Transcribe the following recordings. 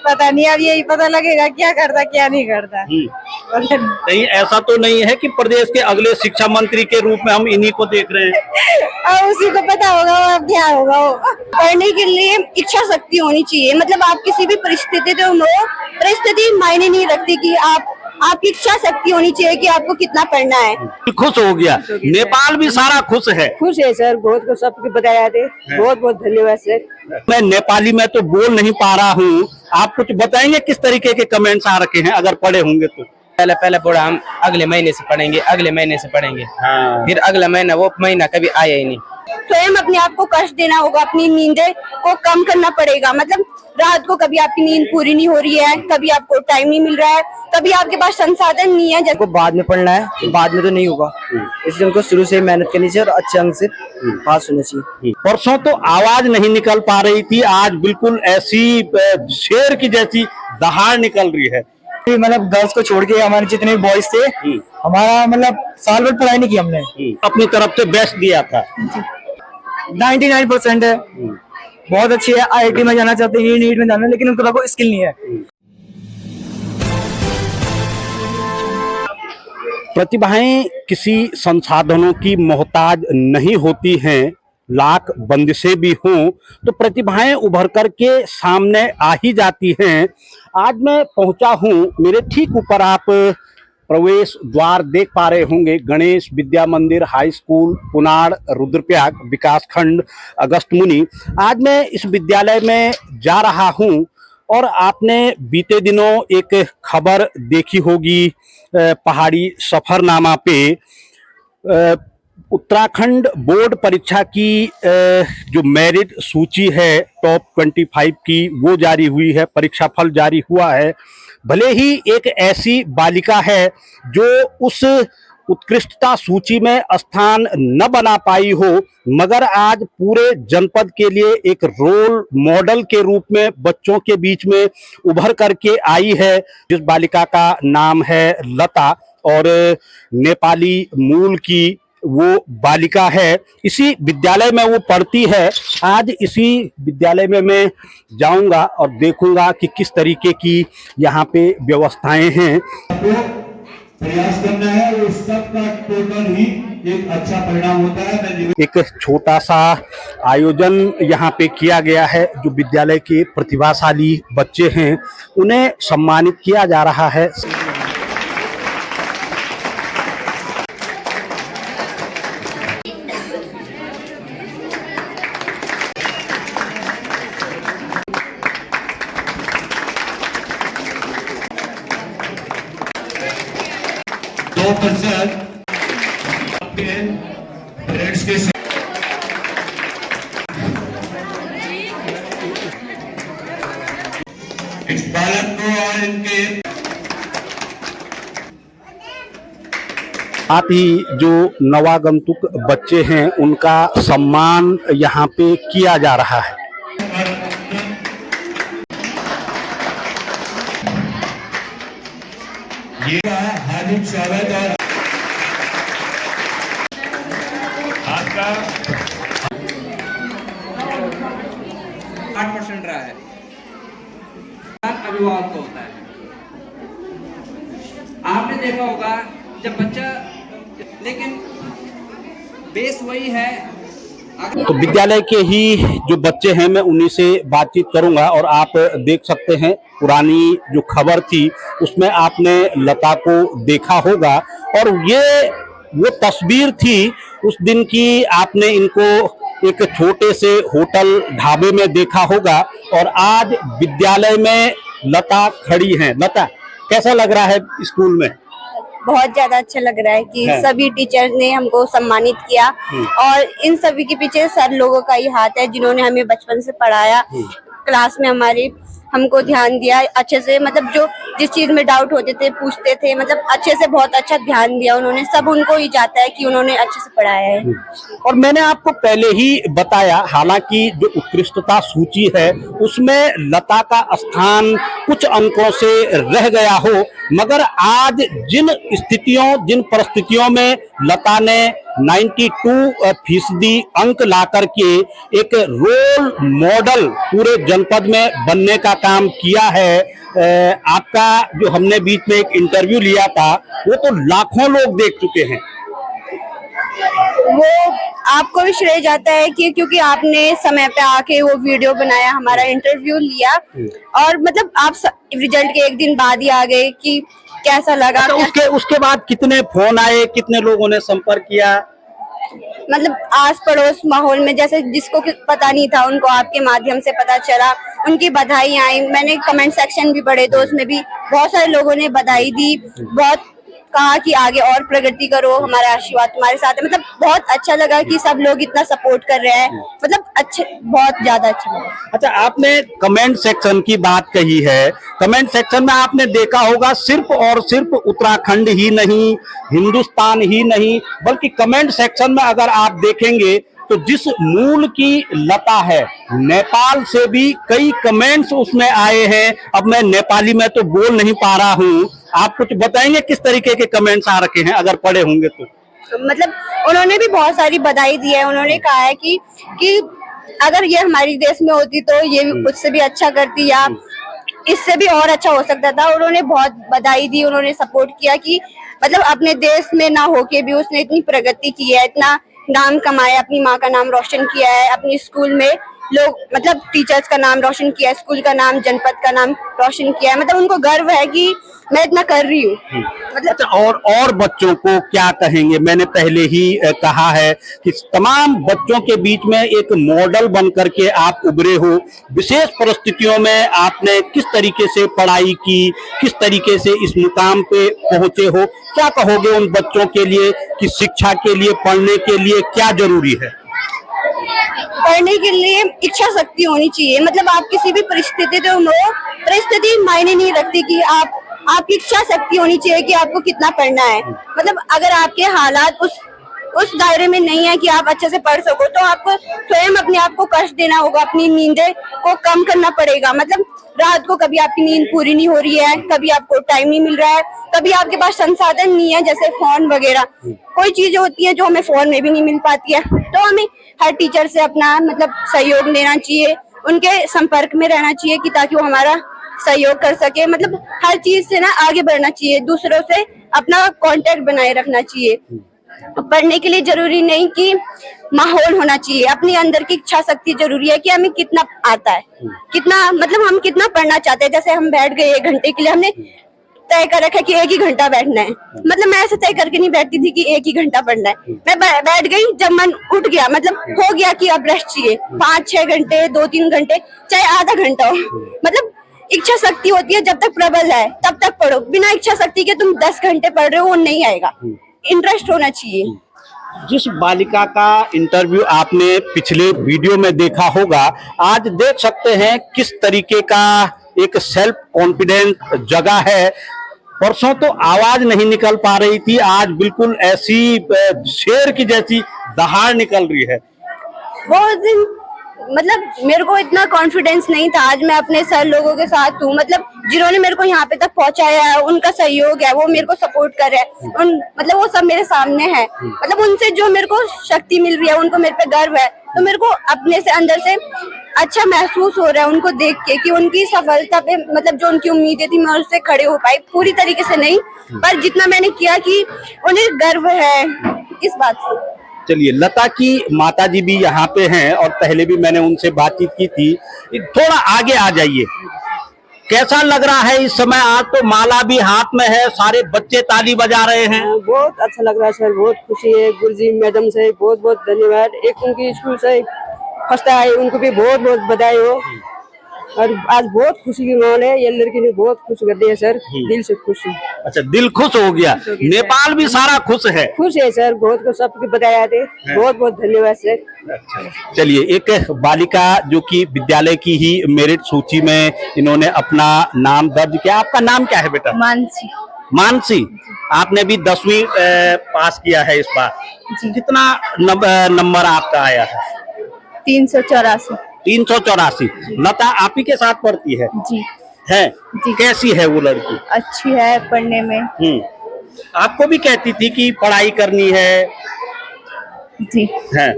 पता नहीं, अब यही पता लगेगा क्या करता क्या नहीं करता। नहीं, ऐसा तो नहीं है कि प्रदेश के अगले शिक्षा मंत्री के रूप में हम इन्हीं को देख रहे हैं। अब उसी को पता होगा वो, अब क्या होगा वो। पढ़ने के लिए इच्छा शक्ति होनी चाहिए, मतलब आप किसी भी परिस्थिति में हो, परिस्थिति मायने नहीं रखती कि आपकी इच्छा शक्ति होनी चाहिए कि आपको कितना पढ़ना है। खुश हो गया, नेपाल भी सारा खुश है। खुश है सर, बहुत कुछ सबको बताया थे, बहुत बहुत धन्यवाद सर। मैं नेपाली में तो बोल नहीं पा रहा हूँ, आप कुछ बताएंगे किस तरीके के कमेंट्स आ रखे हैं, अगर पढ़े होंगे तो? पहले पढ़ा, हम अगले महीने से पढ़ेंगे, अगले महीने से पढ़ेंगे। हाँ। फिर अगला महीना, वो महीना कभी आया ही नहीं। स्वयं अपने आप को कष्ट देना होगा, अपनी नींद को कम करना पड़ेगा। मतलब रात को कभी आपकी नींद पूरी नहीं हो रही है, कभी आपको टाइम नहीं मिल रहा है, कभी आपके पास संसाधन नहीं है। जब बाद में पढ़ना है तो बाद में तो नहीं होगा, इसलिए उनको शुरू से मेहनत करनी चाहिए और अच्छे अंक से पास होना चाहिए। परसों तो आवाज नहीं निकल पा रही थी, आज बिल्कुल ऐसी शेर की जैसी दहाड़ निकल रही है। मतलब गर्ल्स को छोड़ के हमारे जितने बॉयज थे, हमारा मतलब साल भर पढ़ाई नहीं की हमने। अपनी तरफ से बेस्ट दिया था। 99% है, बहुत अच्छी है। IIT में जाना चाहते हैं, नीट में जाना, लेकिन उनके पास स्किल नहीं है। प्रतिभाएं किसी संसाधनों की मोहताज नहीं होती हैं, लाख बंदिशें भी हों तो प्रतिभाएं उभर कर के सामने आ ही जाती हैं। आज मैं पहुंचा हूं, मेरे ठीक ऊपर आप प्रवेश द्वार देख पा रहे होंगे, गणेश विद्या मंदिर हाई स्कूल पुनाड़ रुद्रप्रयाग विकास खंड अगस्त्यमुनि। आज मैं इस विद्यालय में जा रहा हूं और आपने बीते दिनों एक खबर देखी होगी पहाड़ी सफरनामा पे। उत्तराखंड बोर्ड परीक्षा की जो मेरिट सूची है टॉप 25 की, वो जारी हुई है, परीक्षा फल जारी हुआ है। भले ही एक ऐसी बालिका है जो उस उत्कृष्टता सूची में स्थान न बना पाई हो, मगर आज पूरे जनपद के लिए एक रोल मॉडल के रूप में बच्चों के बीच में उभर करके आई है। जिस बालिका का नाम है लता और नेपाली मूल की वो बालिका है, इसी विद्यालय में वो पढ़ती है। आज इसी विद्यालय में मैं जाऊंगा और देखूंगा कि किस तरीके की यहाँ पे व्यवस्थाएं हैं। प्रयास करना है, वो सबका टोटल ही एक अच्छा परिणाम होता है। एक छोटा सा आयोजन यहाँ पे किया गया है, जो विद्यालय के प्रतिभाशाली बच्चे हैं उन्हें सम्मानित किया जा रहा है। इस बालक को और इनके साथ ही जो नवागंतुक बच्चे हैं उनका सम्मान यहाँ पे किया जा रहा है। ये हार्दिक स्वागत और आपका 8% रहा है, अभिभावक को होता है। आपने देखा होगा जब बच्चा, लेकिन बेस वही है। तो विद्यालय के ही जो बच्चे हैं मैं उन्हीं से बातचीत करूंगा। और आप देख सकते हैं पुरानी जो खबर थी उसमें आपने लता को देखा होगा, और ये वो तस्वीर थी उस दिन की। आपने इनको एक छोटे से होटल ढाबे में देखा होगा और आज विद्यालय में लता खड़ी हैं। लता, कैसा लग रहा है स्कूल में? बहुत ज्यादा अच्छा लग रहा है कि सभी टीचर्स ने हमको सम्मानित किया, और इन सभी के पीछे सर लोगों का ही हाथ है जिन्होंने हमें बचपन से पढ़ाया, क्लास में हमारे हमको ध्यान दिया अच्छे से। मतलब जो जिस चीज में डाउट होते थे पूछते थे, मतलब अच्छे से बहुत अच्छा ध्यान दिया उन्होंने। सब उनको ही जाता है कि उन्होंने अच्छे से पढ़ाया है। और मैंने आपको पहले ही बताया, हालांकि जो उत्कृष्टता सूची है उसमें लता का स्थान कुछ अंकों से रह गया हो, मगर आज जिन स्थितियों जिन परिस्थितियों में लता ने 92% अंक ला करके एक रोल मॉडल पूरे जनपद में बनने का काम किया है। आपका जो हमने बीच में एक इंटरव्यू लिया था वो तो लाखों लोग देख चुके हैं। वो आपको भी श्रेय जाता है कि क्योंकि आपने समय पे आके वो वीडियो बनाया, हमारा इंटरव्यू लिया और मतलब आप रिजल्ट के एक दिन बाद ही आ गए कि कैसा लगा। अच्छा, उसके बाद कितने फोन आए, कितने लोगों ने संपर्क किया? मतलब आस पड़ोस माहौल में जैसे जिसको पता नहीं था उनको आपके माध्यम से पता चला, उनकी बधाई आई। मैंने कमेंट सेक्शन भी पढ़े तो उसमें भी बहुत सारे लोगों ने बधाई दी, बहुत कहा कि आगे और प्रगति करो, हमारा आशीर्वाद तुम्हारे साथ है। मतलब बहुत अच्छा लगा कि सब लोग इतना सपोर्ट कर रहे हैं, मतलब अच्छे, बहुत ज्यादा अच्छा लगा। अच्छा, आपने कमेंट सेक्शन की बात कही है। कमेंट सेक्शन में आपने देखा होगा सिर्फ और सिर्फ उत्तराखंड ही नहीं, हिंदुस्तान ही नहीं, बल्कि कमेंट सेक्शन में अगर आप देखेंगे तो जिस मूल की लता है, नेपाल से भी कई कमेंट्स उसमें आए हैं। अब मैं नेपाली में तो बोल नहीं पा रहा हूँ, आप कुछ बताएंगे किस तरीके के कमेंट्स आ रखे हैं, अगर पढ़े होंगे तो? मतलब उन्होंने भी बहुत सारी बधाई दी है। उन्होंने कहा है कि अगर ये हमारी देश में होती तो ये उससे भी अच्छा करती या इससे भी और अच्छा हो सकता था। उन्होंने बहुत बधाई दी, उन्होंने सपोर्ट किया कि मतलब अपने देश में ना होके भी उसने इतनी प्रगति की है, इतना नाम कमाया, अपनी माँ का नाम रोशन किया है, अपनी स्कूल में लोग मतलब टीचर्स का नाम रोशन किया है, स्कूल का नाम, जनपद का नाम रोशन किया है। मतलब उनको गर्व है कि मैं इतना कर रही हूँ। मतलब अच्छा, और बच्चों को क्या कहेंगे? मैंने पहले ही कहा है कि तमाम बच्चों के बीच में एक मॉडल बन करके आप उभरे हो। विशेष परिस्थितियों में आपने किस तरीके से पढ़ाई की, किस तरीके से इस मुकाम पे पहुंचे हो, क्या कहोगे उन बच्चों के लिए कि शिक्षा के लिए, पढ़ने के लिए क्या जरूरी है? पढ़ने के लिए इच्छा शक्ति होनी चाहिए। मतलब आप किसी भी परिस्थिति में हो, परिस्थिति मायने नहीं रखती कि आपकी इच्छा शक्ति होनी चाहिए कि आपको कितना पढ़ना है। मतलब अगर आपके हालात उस दायरे में नहीं है कि आप अच्छे से पढ़ सको तो आपको स्वयं अपने आप को कष्ट देना होगा, अपनी नींदें को कम करना पड़ेगा। मतलब रात को कभी आपकी नींद पूरी नहीं हो रही है, कभी आपको टाइम नहीं मिल रहा है, कभी आपके पास संसाधन नहीं है जैसे फोन वगैरह, कोई चीजें होती है जो हमें फोन में भी नहीं मिल पाती है। तो हमें हर टीचर से अपना मतलब सहयोग लेना चाहिए, उनके संपर्क में रहना चाहिए कि ताकि वो हमारा सहयोग कर सके। मतलब हर चीज से ना आगे बढ़ना चाहिए, दूसरों से अपना कांटेक्ट बनाए रखना चाहिए। पढ़ने के लिए जरूरी नहीं कि माहौल होना चाहिए, अपने अंदर की इच्छा शक्ति जरूरी है कि हमें कितना आता है, कितना मतलब हम कितना पढ़ना चाहते हैं। जैसे हम बैठ गए 1 घंटे के लिए, हमने तय कर रखा है कि 1 ही घंटा बैठना है। मतलब मैं ऐसे तय करके नहीं बैठती थी कि 1 ही घंटा पढ़ना है, मैं बैठ गई, जब मन उठ गया मतलब हो गया कि अब रेस्ट चाहिए, 5-6 घंटे, 2-3 घंटे, चाहे आधा घंटा हो। मतलब इच्छा शक्ति होती है, जब तक प्रबल है तब तक पढ़ो। बिना इच्छा शक्ति के तुम 10 घंटे पढ़ रहे हो वो नहीं आएगा। इंटरेस्ट होना चाहिए। जिस बालिका का इंटरव्यू आपने पिछले वीडियो में देखा होगा, आज देख सकते हैं किस तरीके का एक सेल्फ कॉन्फिडेंट जगह है। परसों तो आवाज नहीं निकल पा रही थी, आज बिल्कुल ऐसी शेर की जैसी दहाड़ निकल रही है। वो दिन मतलब मेरे को इतना कॉन्फिडेंस नहीं था। आज मैं अपने सर लोगों के साथ हूँ, मतलब जिन्होंने मेरे को यहाँ पे तक पहुँचाया है, उनका सहयोग है, वो मेरे को सपोर्ट कर रहे हैं। मतलब वो सब मेरे सामने है। मतलब उनसे जो मेरे को शक्ति मिल रही है, उनको मेरे पे गर्व है, तो मेरे को अपने से अंदर से अच्छा महसूस हो रहा है उनको देख के कि उनकी सफलता पे मतलब जो उनकी उम्मीदें थी मैं उससे खड़े हो पाई। पूरी तरीके से नहीं, पर जितना मैंने किया कि उन्हें गर्व है इस बात से। चलिए, लता की माता जी भी यहाँ पे हैं और पहले भी मैंने उनसे बातचीत की थी। थोड़ा आगे आ जाइए, कैसा लग रहा है इस समय? आज तो माला भी हाथ में है, सारे बच्चे ताली बजा रहे हैं। बहुत अच्छा लग रहा है सर, बहुत खुशी है। गुरुजी मैडम से बहुत बहुत धन्यवाद। एक उनकी स्कूल से फर्स्ट आए, उनको भी बहुत बहुत बधाई हो। और आज बहुत खुशी की माहौल है, ये लड़की ने बहुत खुश कर दिया सर, दिल से खुश हूँ। अच्छा, दिल खुश हो गया। नेपाल भी सारा खुश है। खुश है सर, बहुत कुछ सबको बताया थे। बहुत बहुत धन्यवाद सर। चलिए, एक बालिका जो कि विद्यालय की ही मेरिट सूची में इन्होंने अपना नाम दर्ज किया। आपका नाम क्या है बेटा? मानसी। मानसी, आपने भी 10वीं पास किया है इस बार। कितना नंबर आपका आया है? 384। 384। लता आप ही के साथ पढ़ती है? जी है जी। कैसी है वो लड़की? अच्छी है पढ़ने में। आपको भी कहती थी कि पढ़ाई करनी है? जी हैं?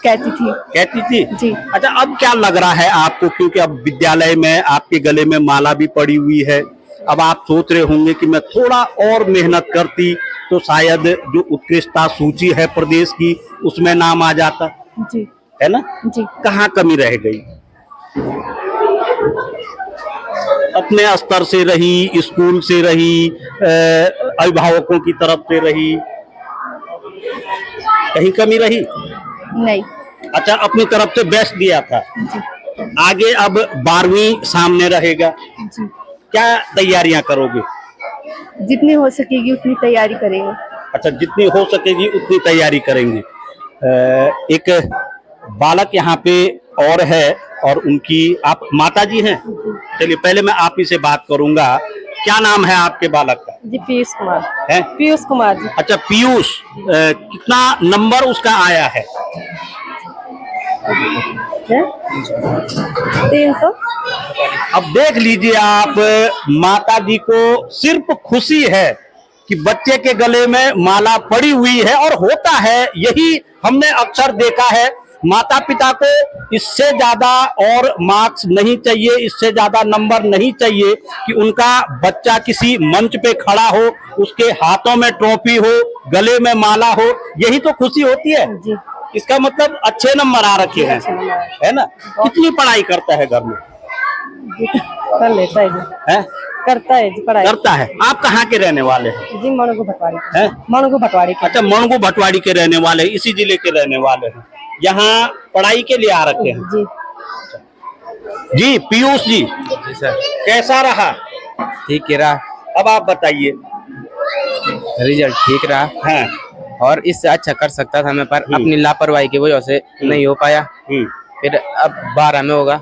कहती थी। कहती थी? जी। अच्छा, अब क्या लग रहा है आपको, क्योंकि अब विद्यालय में आपके गले में माला भी पड़ी हुई है, अब आप सोच रहे होंगे कि मैं थोड़ा और मेहनत करती तो शायद जो उत्कृष्टता सूची है प्रदेश की उसमें नाम आ जाता, जी है ना? जी। कहाँ कमी रह गई? अपने स्तर से रही, स्कूल से रही, अभिभावकों की तरफ से रही, कहीं कमी रही? नहीं। अच्छा, अपनी तरफ से बेस्ट दिया था। आगे अब 12वीं सामने रहेगा, जी क्या तैयारियां करोगे? जितनी हो सकेगी उतनी तैयारी करेंगे। अच्छा, जितनी हो सकेगी उतनी तैयारी करेंगे। एक बालक यहाँ पे और है, और उनकी आप माता जी हैं? चलिए, पहले मैं आप ही से बात करूंगा। क्या नाम है आपके बालक का? जी पीयूष कुमार। है? पीयूष कुमार जी। अच्छा, पीयूष, कितना नंबर उसका आया है? 300। अब देख लीजिए आप, माता जी को सिर्फ खुशी है कि बच्चे के गले में माला पड़ी हुई है, और होता है यही हमने अक्सर देखा है, माता पिता को इससे ज्यादा और मार्क्स नहीं चाहिए, इससे ज्यादा नंबर नहीं चाहिए कि उनका बच्चा किसी मंच पे खड़ा हो, उसके हाथों में ट्रॉफी हो, गले में माला हो, यही तो खुशी होती है। जी। इसका मतलब अच्छे नंबर आ रखे हैं, है ना? कितनी पढ़ाई करता है घर में? कर लेता है जी। है? करता है जी पढ़ाई। करता है। आप कहाँ के रहने वाले हैं? जी मणगू भटवाड़ी। हैं? मणगू भटवाड़ी के। अच्छा, मणगू भटवाड़ी के रहने वाले, इसी जिले के रहने वाले हैं, यहाँ पढ़ाई के लिए आ रखे हैं। जी जी पीयूष जी, सर कैसा रहा? ठीक ही रहा, अब आप बताइए। रिजल्ट ठीक रहा, हाँ। और इससे अच्छा कर सकता था मैं, पर अपनी लापरवाही की वजह से नहीं हो पाया। फिर अब 12 में होगा,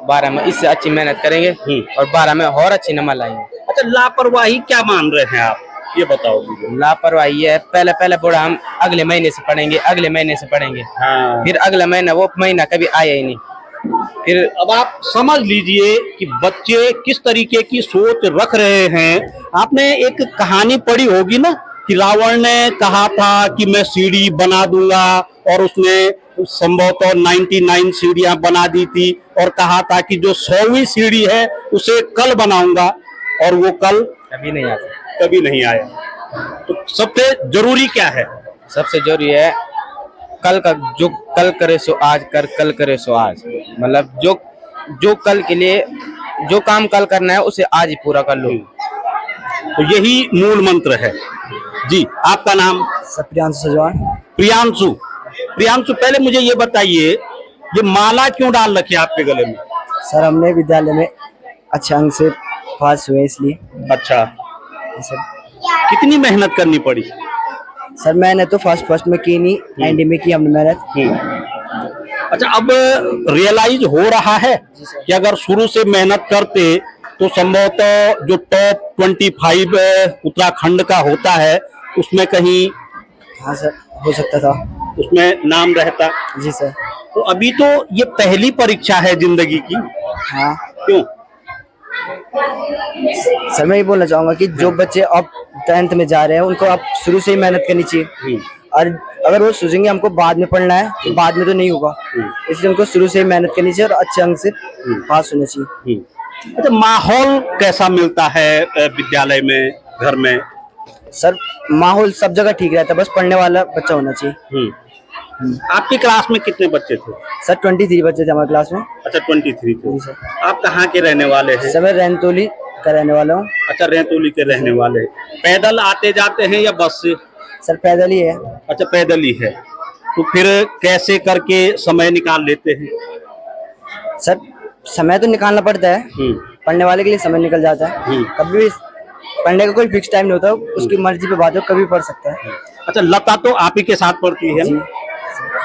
12 में इससे अच्छी मेहनत करेंगे और 12 में और अच्छी नंबर लाएंगे। अच्छा, लापरवाही क्या मान रहे हैं आप, ये बताओ मुझे। लापरवाही है, पहले बोला हम अगले महीने से पढ़ेंगे, अगले महीने से पढ़ेंगे, हाँ। फिर अगला महीना, वो महीना कभी आया ही नहीं। फिर अब आप समझ लीजिए कि बच्चे किस तरीके की सोच रख रहे हैं। आपने एक कहानी पढ़ी होगी ना कि रावण ने कहा था कि मैं सीढ़ी बना दूंगा, और उसने संभवतः 99 सीढ़ियां बना दी थी, और कहा था कि जो 100वीं सीढ़ी है उसे कल बनाऊंगा, और वो कल कभी नहीं आता, कभी नहीं आया। तो सबसे जरूरी क्या है? सबसे जरूरी है कल का, जो कल करे सो आज कर, कल करे सो आज, मतलब जो कल के लिए जो काम कल करना है उसे आज ही पूरा कर लो। तो यही मूल मंत्र है। जी, आपका नाम? प्रियांशु सजवान। प्रियांशु। प्रियांशु, पहले मुझे ये बताइए, ये माला क्यों डाल रखी है आपके गले में? सर हमने विद्यालय में अच्छे अंक से पास हुए इसलिए। अच्छा, सर कितनी मेहनत करनी पड़ी? सर मैंने तो फर्स्ट में की नहीं, एंड में की हमने मेहनत। अच्छा, अब रियलाइज हो रहा है कि अगर शुरू से मेहनत करते तो संभवतः जो टॉप 25 उत्तराखंड का होता है उसमें कहीं, हाँ सर, हो सकता था, उसमें नाम रहता। जी सर। तो अभी तो ये पहली परीक्षा है जिंदगी की। हाँ। क्यों? सर मैं ये बोलना चाहूंगा कि जो बच्चे अब 10th में जा रहे हैं उनको अब शुरू से ही मेहनत करनी चाहिए, और अगर वो सोचेंगे हमको बाद में पढ़ना है तो बाद में तो नहीं होगा, इसलिए उनको शुरू से ही मेहनत करनी चाहिए और अच्छे अंक से पास होना चाहिए। अच्छा, माहौल कैसा मिलता है विद्यालय में, घर में? सर माहौल सब जगह ठीक रहता है, बस पढ़ने वाला बच्चा होना चाहिए। आपकी क्लास में कितने बच्चे थे? सर 23 बच्चे थे हमारी क्लास में। अच्छा, 23 थे। जी सर। आप कहाँ के रहने वाले हैं? सर मैं रैनतोली का रहने वाला हूँ। अच्छा, रैतोली के रहने वाले। पैदल आते जाते हैं या बस से? सर पैदल ही है। अच्छा, पैदल ही है। तो फिर कैसे करके समय निकाल लेते हैं? सर समय तो निकालना पड़ता है, पढ़ने वाले के लिए समय निकल जाता है। कभी भी पढ़ने का कोई फिक्स टाइम नहीं होता, उसकी मर्जी पे बात हो, कभी पढ़ सकता है। अच्छा, लता तो आप ही के साथ पढ़ती है ना?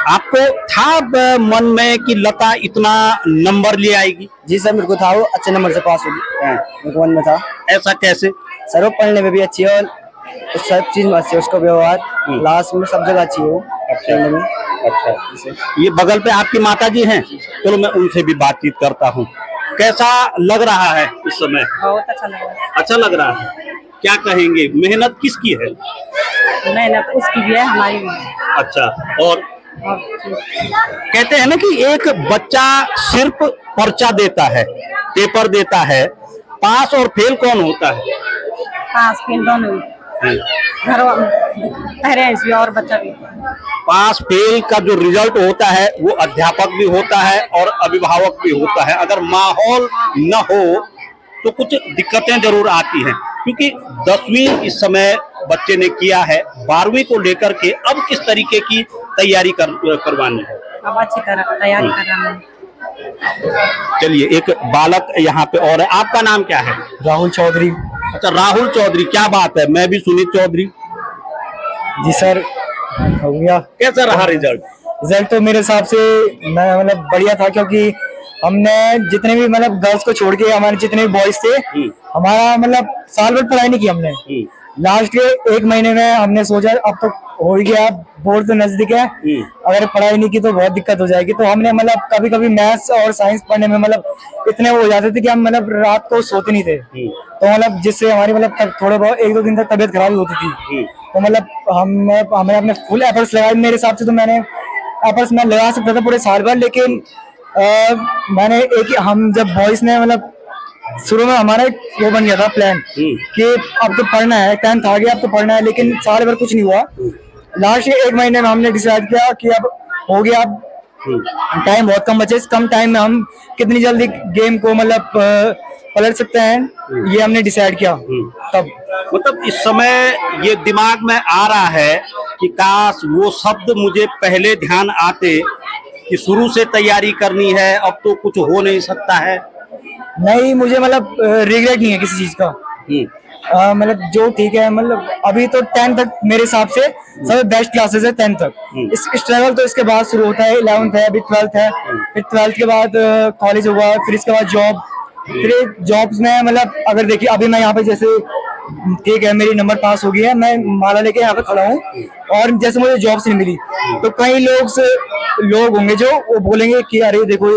आपको था मन में कि लता इतना नंबर ले आएगी? जी सर, मेरे को था वो अच्छे नंबर से पास होगी, मेरे को मन में था। ऐसा कैसे? सर वो पढ़ने में भी अच्छी है और उस सब चीज में अच्छी है, उसका व्यवहार क्लास में सब जगह अच्छी है वो। पढ़ने में। अच्छा, ये बगल पे आपकी माता जी हैं, चलो मैं उनसे भी बातचीत करता हूँ। कैसा लग रहा है इस समय? बहुत अच्छा लग रहा है। अच्छा लग रहा है। क्या कहेंगे, मेहनत किसकी है? मेहनत उसकी भी है, हमारी भी है। अच्छा, और कहते हैं ना कि एक बच्चा सिर्फ पर्चा देता है, पेपर देता है, पास और फेल कौन होता है? पास फेल दोनों, घर पेरेंट्स भी और बच्चा भी। पास फेल का जो रिजल्ट होता है वो अध्यापक भी होता है और अभिभावक भी होता है। अगर माहौल न हो तो कुछ दिक्कतें जरूर आती हैं, क्योंकि 10वीं इस समय बच्चे ने किया है, 12वीं को लेकर के अब किस तरीके की तैयारी करवानी है? अब अच्छी तरह तैयारी कर रहा है। चलिए, एक बालक यहाँ पे और है, आपका नाम क्या है? राहुल चौधरी। अच्छा, राहुल चौधरी, क्या बात है, मैं भी सुनीत चौधरी। जी सर, हो गया। कैसा रहा रिजल्ट? रिजल्ट तो मेरे हिसाब से मतलब बढ़िया था, क्योंकि हमने जितने भी मतलब गर्ल्स को छोड़ के हमारे जितने भी बॉयज थे, हमारा मतलब साल भर पढ़ाई नहीं की हमने। लास्ट के 1 महीने में हमने सोचा अब तो हो ही गया, बोर्ड तो नजदीक है, अगर पढ़ाई नहीं की तो बहुत दिक्कत हो जाएगी। तो हमने मतलब कभी कभी मैथ्स और साइंस पढ़ने में मतलब इतने हो जाते थे कि हम मतलब रात को सोते नहीं थे। तो मतलब जिससे हमारी मतलब थोड़े बहुत 1-2 दिन तक तबीयत खराब होती थी। तो मतलब हमने अपने फुल एफर्ट्स लगाए। मेरे हिसाब से तो मैंने एफर्ट्स मैं लगा सकता था पूरे साल भर, लेकिन मैंने हम जब बॉयज ने मतलब शुरू में हमारा एक वो बन गया था प्लान कि अब तो पढ़ना है, 10th आ गया, अब तो पढ़ना है, लेकिन साल भर कुछ नहीं हुआ। लास्ट 1 महीने में हमने डिसाइड किया कि अब हो गया, अब टाइम बहुत कम बचे, इस कम टाइम में हम कितनी जल्दी गेम को मतलब पलट सकते हैं, ये हमने डिसाइड किया। तब मतलब इस समय ये दिमाग में आ रहा है कि काश वो शब्द मुझे पहले ध्यान आते कि शुरू से तैयारी करनी है, अब तो कुछ हो नहीं सकता है। नहीं, मुझे मतलब रिग्रेट नहीं है किसी चीज का। मतलब जो ठीक है, मतलब अभी तो 10th तक मेरे हिसाब से सबसे बेस्ट क्लासेस है 10th तक। इस स्ट्रगल तो इसके बाद शुरू होता है, 11th है, अभी 12th है, फिर 12th के बाद कॉलेज होगा, फिर इसके बाद जॉब। फिर जॉब्स में मतलब अगर देखिए अभी मैं यहाँ पे जैसे ठीक है मेरी नंबर पास हो गई है, मैं माला लेके यहाँ पे खड़ा हूँ, और जैसे मुझे जॉब्स नहीं मिली तो कई लोग होंगे जो वो बोलेंगे कि अरे देखो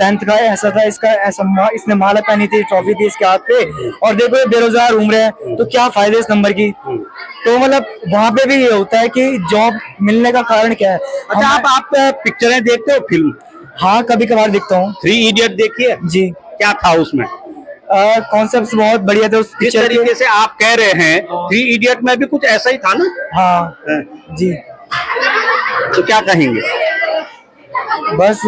10th का ऐसा था, इसका ऐसा, इसने माला पहनी थी, ट्रॉफी थी इसके हाथ पे, और देखो ये बेरोजगार घूम रहे हैं, तो क्या फायदे इस नंबर की। तो मतलब वहाँ पे भी ये होता है कि जॉब मिलने का कारण क्या है। अच्छा, आप पिक्चरें देखते हो, फिल्म? हाँ, कभी कभार देखता हूँ। 3 इडियट देखिए जी। क्या था उसमें? कॉन्सेप्ट बहुत बढ़िया थे उस जिस पिक्चर के। तरीके से आप कह रहे हैं 3 इडियट में भी कुछ ऐसा ही था ना? हाँ जी। तो क्या कहेंगे? बस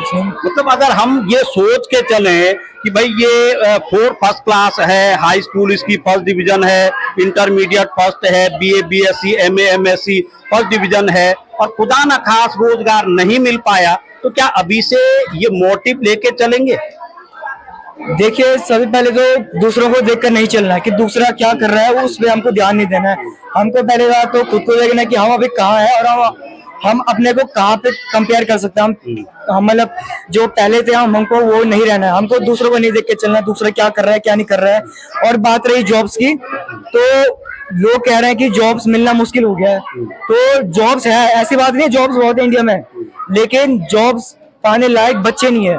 मतलब अगर हम ये सोच के चलें कि भाई ये 4 फर्स्ट क्लास है, हाई स्कूल इसकी फर्स्ट डिवीजन है, इंटरमीडिएट फर्स्ट है, BA BSc MA MSc first division है, और खुदा न खास रोजगार नहीं मिल पाया, तो क्या अभी से ये मोटिव लेके चलेंगे? देखिए, सबसे पहले तो दूसरों को देखकर नहीं चलना है कि दूसरा क्या कर रहा है उस पे हमको ध्यान नहीं देना है। हमको पहले बात तो खुद को देखना है कि हम अभी कहाँ है और हम अपने को कहाँ पे कंपेयर कर सकते हैं। हम मतलब जो पहले थे हमको वो नहीं रहना है, हमको दूसरों को नहीं देख के चलना है, दूसरा क्या कर रहा है क्या नहीं कर रहा है। और बात रही जॉब्स की, तो लोग कह रहे हैं कि जॉब्स मिलना मुश्किल हो गया है, तो जॉब्स है, ऐसी बात नहीं है, जॉब्स बहुत है इंडिया में, लेकिन जॉब्स पाने लायक बच्चे नहीं है।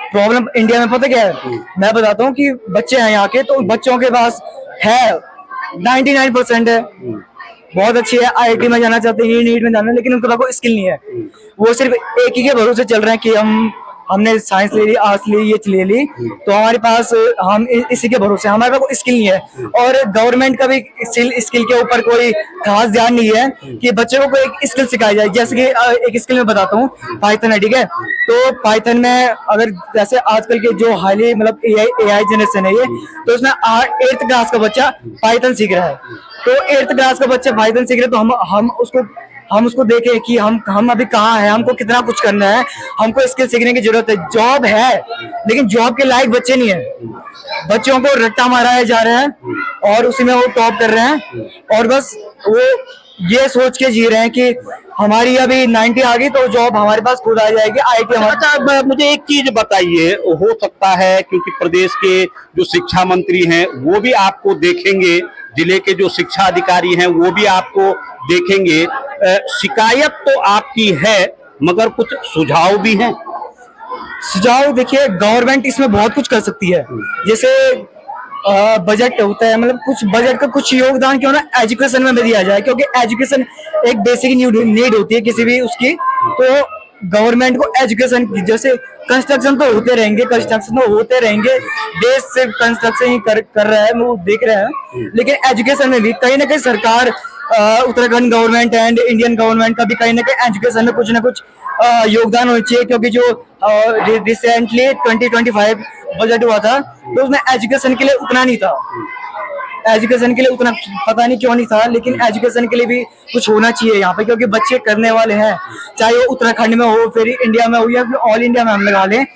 प्रॉब्लम इंडिया में पता क्या है, मैं बताता हूँ कि बच्चे हैं यहाँ के, तो बच्चों के पास है 99% है, बहुत अच्छी है, IIT में जाना चाहते हैं, नीट में जाना, लेकिन उनके पास कोई स्किल नहीं है। वो सिर्फ एक ही के भरोसे चल रहे हैं कि हमने साइंस ले ली, आर्ट्स ले ली, ये ले ली, तो हमारे पास हम इसी के भरोसे, हमारे पास कोई स्किल नहीं है। और गवर्नमेंट का भी स्किल के ऊपर कोई खास ध्यान नहीं है कि बच्चों को एक स्किल सिखाई जाए। जैसे कि एक स्किल मैं बताता हूँ, पाइथन है, ठीक है, तो पाइथन में अगर जैसे आजकल के जो हाईली मतलब AI जनरेशन है ये, तो उसमें 8th क्लास का बच्चा पाइथन सीख रहा है, तो 8th क्लास का बच्चा पाइथन सीख रहा है, तो हम उसको देखें कि हम अभी कहाँ हैं, हमको कितना कुछ करना है, हमको स्किल सीखने की जरूरत है। जॉब है, लेकिन जॉब के लायक बच्चे नहीं है, बच्चों को रट्टा मारा जा रहे हैं और उसी में वो टॉप कर रहे हैं, और बस वो ये सोच के जी रहे हैं कि हमारी अभी 90 आ गई तो जॉब हमारे पास खुद आ जाएगी, IIT हमारे। अच्छा, मुझे एक चीज बताइए, हो सकता है क्योंकि प्रदेश के जो शिक्षा मंत्री हैं वो भी आपको देखेंगे, जिले के जो शिक्षा अधिकारी हैं वो भी आपको देखेंगे, शिकायत तो आपकी है मगर कुछ सुझाव भी हैं? सुझाव देखिए, गवर्नमेंट इसमें बहुत कुछ कर सकती है। जैसे बजट होता है, मतलब कुछ बजट का कुछ योगदान क्यों ना एजुकेशन में भी दिया जाए, क्योंकि एजुकेशन एक बेसिक नीड होती है किसी भी उसकी। तो गवर्नमेंट को एजुकेशन की, जैसे कंस्ट्रक्शन तो होते रहेंगे, देश से कंस्ट्रक्शन ही कर रहा है, वो देख रहे हैं, लेकिन एजुकेशन में भी कहीं ना कहीं सरकार, Uttarakhand government and Indian government का भी कहीं ना कहीं एजुकेशन में कुछ ना कुछ योगदान होना चाहिए, क्योंकि जो रिसेंटली 2025 बजट हुआ था तो उसमें एजुकेशन के लिए उतना नहीं था, एजुकेशन के लिए उतना पता नहीं क्यों नहीं था, लेकिन एजुकेशन के लिए भी कुछ होना चाहिए यहाँ पे, क्योंकि बच्चे करने वाले हैं, चाहे वो उत्तराखंड में हो, फिर इंडिया में हो, या फिर ऑल इंडिया में हम लगा लें,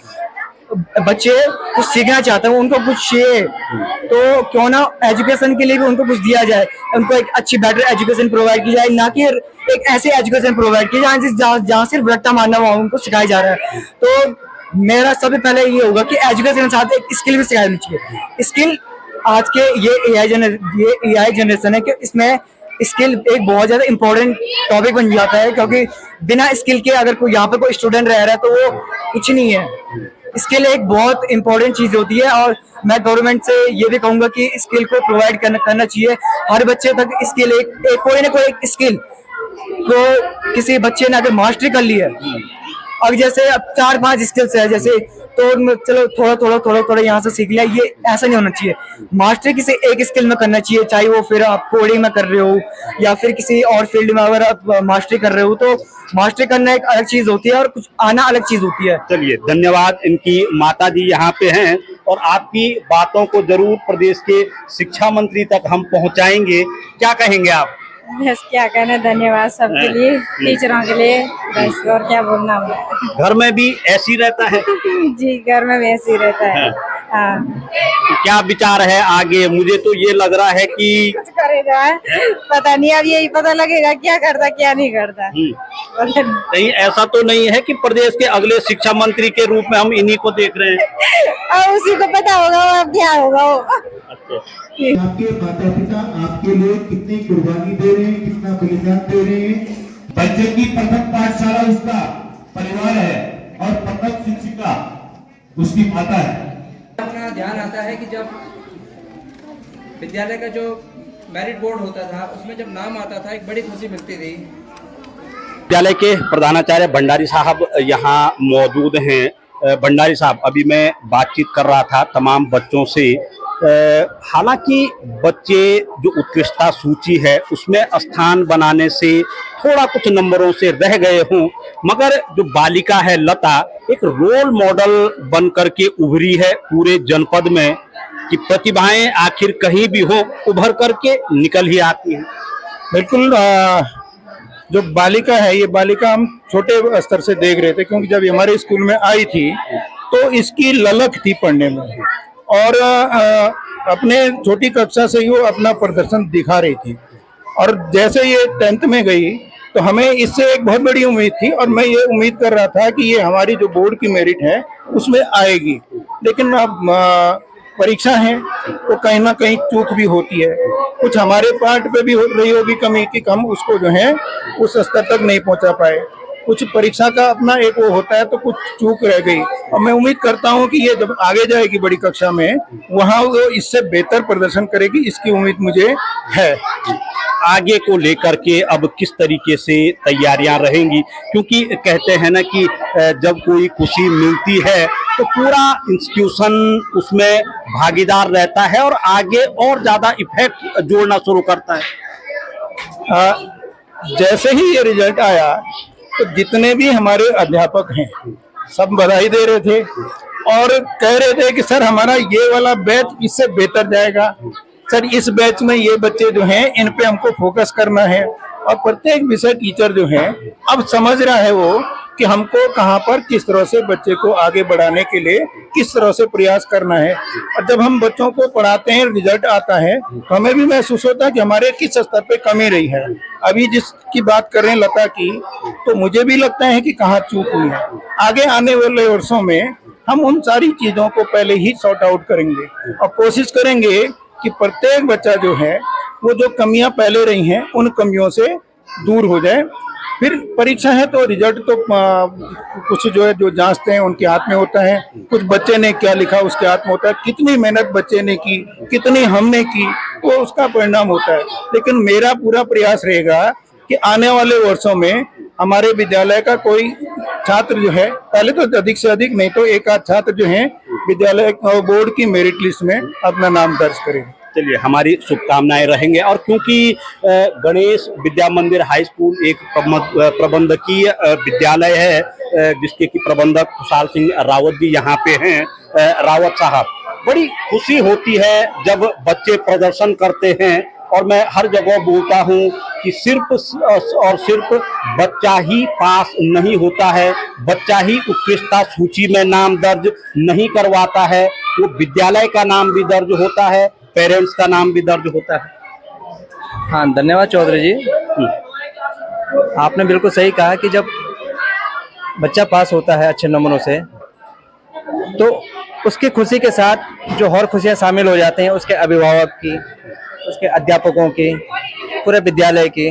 बच्चे कुछ सीखना चाहते हैं, उनको कुछ चाहिए, तो क्यों ना एजुकेशन के लिए भी उनको कुछ दिया जाए, उनको एक अच्छी बेटर एजुकेशन प्रोवाइड की जाए, ना कि एक ऐसी एजुकेशन प्रोवाइड की जाए जहाँ सिर्फ रट्टा मारना हुआ उनको सिखाया जा रहा है। तो मेरा सबसे पहले ये होगा कि एजुकेशन के साथ एक स्किल भी सिखानी चाहिए। स्किल आज के ये एआई जनरेशन है कि इसमें स्किल एक बहुत ज्यादा इंपॉर्टेंट टॉपिक बन जाता है, क्योंकि बिना स्किल के अगर कोई यहाँ पे कोई स्टूडेंट रह रहा है तो वो कुछ नहीं है। स्किल एक बहुत इंपॉर्टेंट चीज होती है, और मैं गवर्नमेंट से ये भी कहूंगा कि स्किल को प्रोवाइड करना चाहिए हर बच्चे तक। स्किल एक कोई ना कोई स्किल को किसी बच्चे ने अगर मास्टरी कर ली है, अब जैसे अब 4-5 स्किल्स है, जैसे तो चलो थोड़ा यहाँ से सीख लिया, ये ऐसा नहीं होना चाहिए। मास्टरी किसी एक स्किल में करना चाहिए, चाहे वो फिर आप कोडिंग में कर रहे हो या फिर किसी और फील्ड में अगर आप मास्टरी कर रहे हो, तो मास्टरी करना एक अलग चीज होती है और कुछ आना अलग चीज होती है। चलिए, धन्यवाद। इनकी माता जी यहाँ पे हैं और आपकी बातों को जरूर प्रदेश के शिक्षा मंत्री तक हम पहुँचाएंगे। क्या कहेंगे आप? बस क्या कहना, धन्यवाद सबके लिए, टीचरों के लिए, बस और क्या बोलना है। घर में भी ऐसी रहता है? जी, घर में भी ऐसे ही रहता है। हाँ। क्या विचार है आगे? मुझे तो ये लग रहा है कि कुछ करेगा, पता नहीं, अब यही पता लगेगा क्या करता क्या नहीं करता। नहीं, ऐसा तो नहीं है कि प्रदेश के अगले शिक्षा मंत्री के रूप में हम इन्हीं को देख रहे हैं? अब उसी को पता होगा अब क्या होगा वो। आपके माता पिता आपके लिए कितनी कुर्बानी दे रहे हैं, कितना बलिदान दे रहे हैं। बच्चे की प्रथम पाठशाला उसका परिवार है और प्रथम शिक्षिका उसकी माता है। अपना ध्यान आता है कि जब विद्यालय का जो मेरिट बोर्ड होता था उसमें जब नाम आता था, एक बड़ी खुशी मिलती थी। विद्यालय के प्रधानाचार्य भंडारी साहब यहाँ मौजूद हैं। भंडारी साहब, अभी मैं बातचीत कर रहा था तमाम बच्चों से। हालांकि बच्चे जो उत्कृष्टता सूची है उसमें स्थान बनाने से थोड़ा कुछ नंबरों से रह गए हों, मगर जो बालिका है लता एक रोल मॉडल बन करके उभरी है पूरे जनपद में, कि प्रतिभाएं आखिर कहीं भी हो उभर करके निकल ही आती हैं। बिल्कुल। जो बालिका है, ये बालिका हम छोटे स्तर से देख रहे थे, क्योंकि जब हमारे स्कूल में आई थी तो इसकी ललक थी पढ़ने में, और अपने छोटी कक्षा से ही वो अपना प्रदर्शन दिखा रही थी। और जैसे ये 10th में गई तो हमें इससे एक बहुत बड़ी उम्मीद थी, और मैं ये उम्मीद कर रहा था कि ये हमारी जो बोर्ड की मेरिट है उसमें आएगी। लेकिन अब परीक्षा है तो कहीं ना कहीं चूक भी होती है, कुछ हमारे पार्ट पे भी हो रही होगी कमी कि हम उसको जो है उस स्तर तक नहीं पहुंचा पाए। कुछ परीक्षा का अपना एक वो होता है, तो कुछ चूक रह गई। और मैं उम्मीद करता हूं कि ये जब आगे जाएगी बड़ी कक्षा में, वहां वो इससे बेहतर प्रदर्शन करेगी, इसकी उम्मीद मुझे है। आगे को लेकर के अब किस तरीके से तैयारियां रहेंगी? क्योंकि कहते हैं ना कि जब कोई खुशी मिलती है तो पूरा इंस्टीट्यूशन उसमें भागीदार रहता है और आगे और ज्यादा इफेक्ट जोड़ना शुरू करता है। जैसे ही ये रिजल्ट आया तो जितने भी हमारे अध्यापक हैं सब बधाई दे रहे थे और कह रहे थे कि सर हमारा ये वाला बैच इससे बेहतर जाएगा, सर इस बैच में ये बच्चे जो हैं इन पे हमको फोकस करना है। और प्रत्येक विषय टीचर जो है अब समझ रहा है वो कि हमको कहाँ पर किस तरह से बच्चे को आगे बढ़ाने के लिए किस तरह से प्रयास करना है। और जब हम बच्चों को पढ़ाते हैं, रिजल्ट आता है, तो हमें भी महसूस होता है कि हमारे किस स्तर पे कमी रही है। अभी जिसकी बात कर रहे हैं लता की, तो मुझे भी लगता है कि कहाँ चूक हुई है। आगे आने वाले वर्षों में हम उन सारी चीजों को पहले ही सॉर्ट आउट करेंगे और कोशिश करेंगे कि प्रत्येक बच्चा जो है वो जो कमियां पहले रही हैं उन कमियों से दूर हो जाए। फिर परीक्षा है तो रिजल्ट तो कुछ जो है जो जांचते हैं उनके हाथ में होता है, कुछ बच्चे ने क्या लिखा उसके हाथ में होता है, कितनी मेहनत बच्चे ने की, कितनी हमने की, वो उसका परिणाम होता है। लेकिन मेरा पूरा प्रयास रहेगा कि आने वाले वर्षों में हमारे विद्यालय का कोई छात्र जो है, पहले तो अधिक से अधिक नहीं तो एक आध छात्र जो है विद्यालय बोर्ड की मेरिट लिस्ट में अपना नाम दर्ज करेंगे। चलिए, हमारी शुभकामनाएं रहेंगे। और क्योंकि गणेश विद्या मंदिर हाई स्कूल एक प्रबंधकीय विद्यालय है जिसके की प्रबंधक खुशहाल सिंह रावत जी यहाँ पे हैं। रावत साहब, बड़ी खुशी होती है जब बच्चे प्रदर्शन करते हैं, और मैं हर जगह बोलता हूँ कि सिर्फ और सिर्फ बच्चा ही पास नहीं होता है, बच्चा ही उत्कृष्टता सूची में नाम दर्ज नहीं करवाता है, वो विद्यालय का नाम भी दर्ज होता है, पेरेंट्स का नाम भी दर्ज होता है। हाँ, धन्यवाद चौधरी जी। आपने बिल्कुल सही कहा कि जब बच्चा पास होता है अच्छे नंबरों से तो उसकी खुशी के साथ जो और खुशियाँ शामिल हो जाते हैं, उसके अभिभावक की, उसके अध्यापकों की, पूरे विद्यालय की।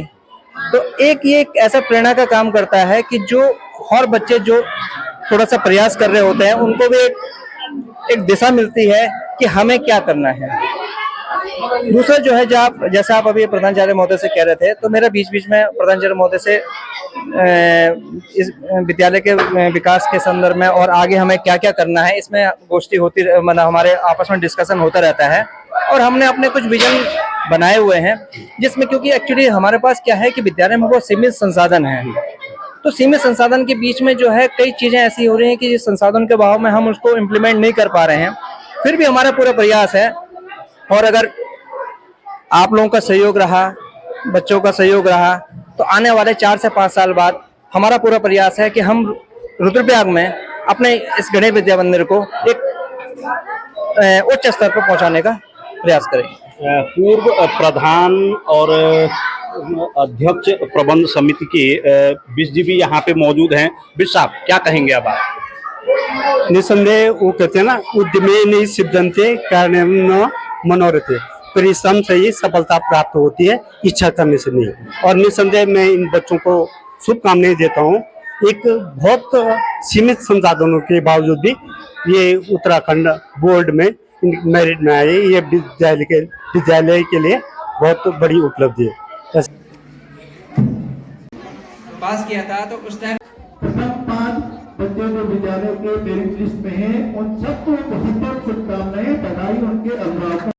तो ये एक ऐसा प्रेरणा का काम करता है कि जो और बच्चे जो थोड़ा सा प्रयास कर रहे होते हैं उनको भी एक दिशा मिलती है कि हमें क्या करना है। दूसरा जो है, जैसे आप अभी प्रधानाचार्य महोदय से कह रहे थे, तो मेरा बीच बीच में प्रधानाचार्य महोदय से इस विद्यालय के विकास के संदर्भ में और आगे हमें क्या क्या करना है, इसमें गोष्ठी होती, मतलब हमारे आपस में डिस्कशन होता रहता है। और हमने अपने कुछ विजन बनाए हुए हैं जिसमें, क्योंकि एक्चुअली हमारे पास क्या है कि विद्यालय में बहुत सीमित संसाधन है, तो सीमित संसाधन के बीच में जो है कई चीजें ऐसी हो रही हैं कि जिस संसाधन के अभाव में हम उसको इम्प्लीमेंट नहीं कर पा रहे हैं। फिर भी हमारा पूरा प्रयास है, और अगर आप लोगों का सहयोग रहा, बच्चों का सहयोग रहा, तो आने वाले 4 से 5 साल बाद हमारा पूरा प्रयास है कि हम रुद्रप्रयाग में अपने इस गणेश विद्या मंदिर को एक उच्च स्तर पर पहुंचाने का प्रयास करेंगे। पूर्व प्रधान और अध्यक्ष प्रबंध समिति के बिश जी भी यहाँ पे मौजूद हैं। बिश साहब, क्या कहेंगे अब आप? निसंदेह वो कहते हैं ना, उद्यमे नहीं सिद्धन्ते कार्यम न मनोरथे, परिश्रम से ही सफलता प्राप्त होती है, इच्छा करने से नहीं। और निसंदेह मैं इन बच्चों को शुभकामनाएं देता हूँ। एक बहुत सीमित संसाधनों के बावजूद भी ये उत्तराखंड बोर्ड में मेरिट में आए, ये विद्यालय के लिए बहुत बड़ी उपलब्धि है। पास किया था तो उस टाइम प्रथम 5 बच्चे जो विद्यालय के मेरिट लिस्ट में हैं, उन सबको बहुत बहुत शुभकामनाएं, बधाई उनके अभिभावकों